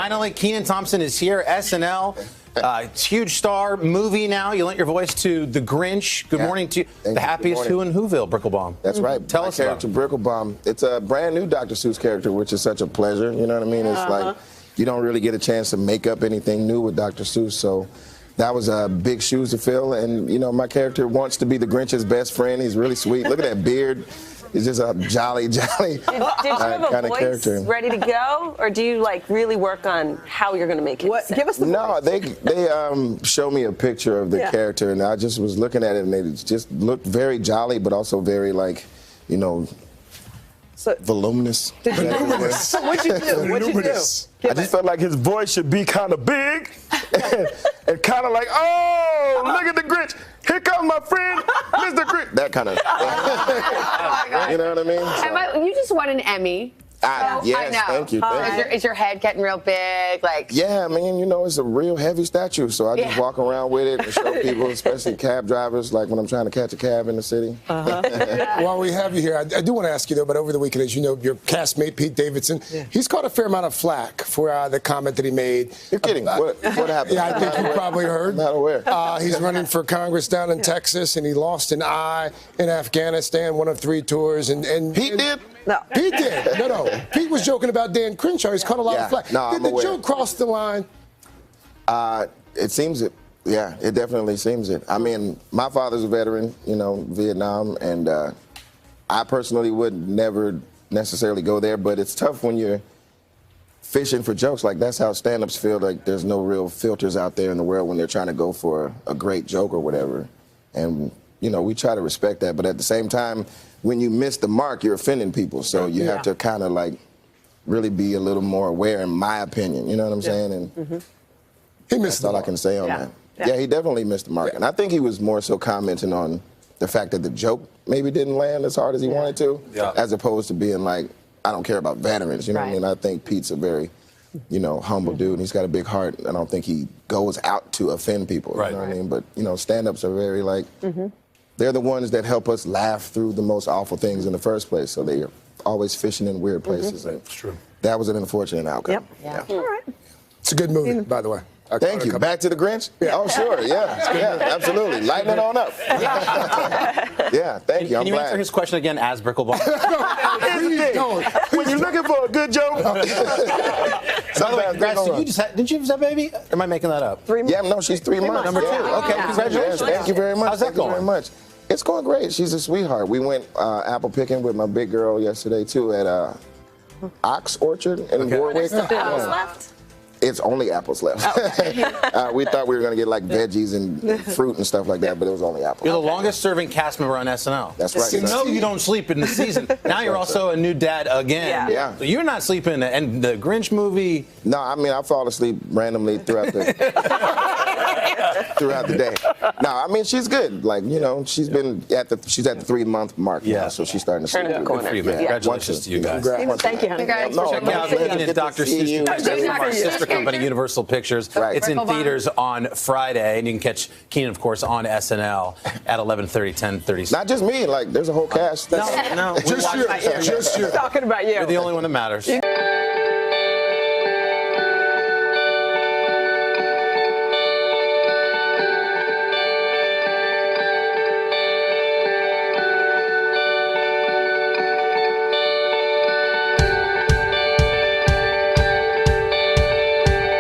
Finally, Kenan Thompson is here, SNL. Huge star, movie now. You lent your voice to The Grinch. Good morning to you. The happiest who in Whoville, Bricklebaum. That's right. Tell us character, Bricklebaum. It's a brand new Dr. Seuss character, which is such a pleasure. You know what I mean? It's like you don't really get a chance to make up anything new with Dr. Seuss. So that was big shoes to fill. And, you know, my character wants to be the Grinch's best friend. He's really sweet. Look at that beard. He's just a jolly Did you have a voice character. ready to go, or do you like really work on how you're going to make it? Give us the No, voice. they show me a picture of the character, and I just was looking at it, and it just looked very jolly, but also very voluminous. So what'd you do? What'd you do? I just felt like his voice should be kind of big and kind of like, oh, look at the Grinch. Here comes my friend, Mr. Grinch. That kind of, you know what I mean? You just won an Emmy. Yes, I know. thank you. Is your head getting real big? Yeah, I mean, you know, it's a real heavy statue, so I just walk around with it and show people, especially cab drivers, like when I'm trying to catch a cab in the city. While we have you here, I do want to ask you, though, but over the weekend, as you know, your castmate, Pete Davidson, he's caught a fair amount of flack for the comment that he made. You're kidding. What happened? Yeah, I think you probably heard. I'm not aware. He's running for Congress down in Texas, and he lost an eye in Afghanistan, one of 3 tours. And Pete did? No. Pete did. No. Pete was joking about Dan Crenshaw. He's caught a lot of flack. No, did I'm the aware. joke cross the line? It seems it. Yeah, it definitely seems it. I mean, my father's a veteran, you know, Vietnam, and I personally would never necessarily go there, but it's tough when you're fishing for jokes. Like, that's how stand-ups feel. Like, there's no real filters out there in the world when they're trying to go for a great joke or whatever. And, you know, we try to respect that, but at the same time, when you miss the mark, you're offending people. So you have to kind of, like, really be a little more aware, in my opinion. You know what I'm saying? And He missed that's all I mark. can say on that. Yeah, he definitely missed the mark. And I think he was more so commenting on the fact that the joke maybe didn't land as hard as he wanted to, as opposed to being like, I don't care about veterans. You know what I mean? I think Pete's a very, you know, humble dude, and he's got a big heart. I don't think he goes out to offend people. You know what I mean? But, you know, stand-ups are very, like, they're the ones that help us laugh through the most awful things in the first place. So they're always fishing in weird places. That's true. That was an unfortunate outcome. All right. It's a good movie, by the way. Thank you. Back to the Grinch? Oh, sure. Yeah, absolutely. Lighten it on up. Yeah, thank you. I'm Can you glad. answer his question again as Bricklebaum? Please don't. When you're looking for a good joke, By the way, congrats. Did you just have a baby? Or am I making that up? Yeah, no, she's 3 months. Number 2. Okay, congratulations. Thank you very much. How's that Thank you going? very much. It's going great. She's a sweetheart. We went apple picking with my big girl yesterday, too, at Ox Orchard in Warwick. Apples left? It's only apples left. We thought we were going to get like veggies and fruit and stuff like that, but it was only apples. You're the longest serving cast member on SNL. That's right. You know you don't sleep in the season. Now you're also a new dad again. Yeah. So you're not sleeping. And the Grinch movie. No, I mean, I fall asleep randomly throughout the day. No, I mean, she's good. Like, you know, she's at the 3-month mark now, so she's starting to sleep. Turning the corner. Good for you, man. Congratulations to you guys. Thank you, honey. No, Check out Kenan, Dr. Seuss from our sister company, Universal Pictures. Right. It's in theaters on Friday, and you can catch Kenan, of course, on SNL at 11:30, 10:30. Not just me. Like, there's a whole cast. No, Just you. Talking about you. you're the only one that matters.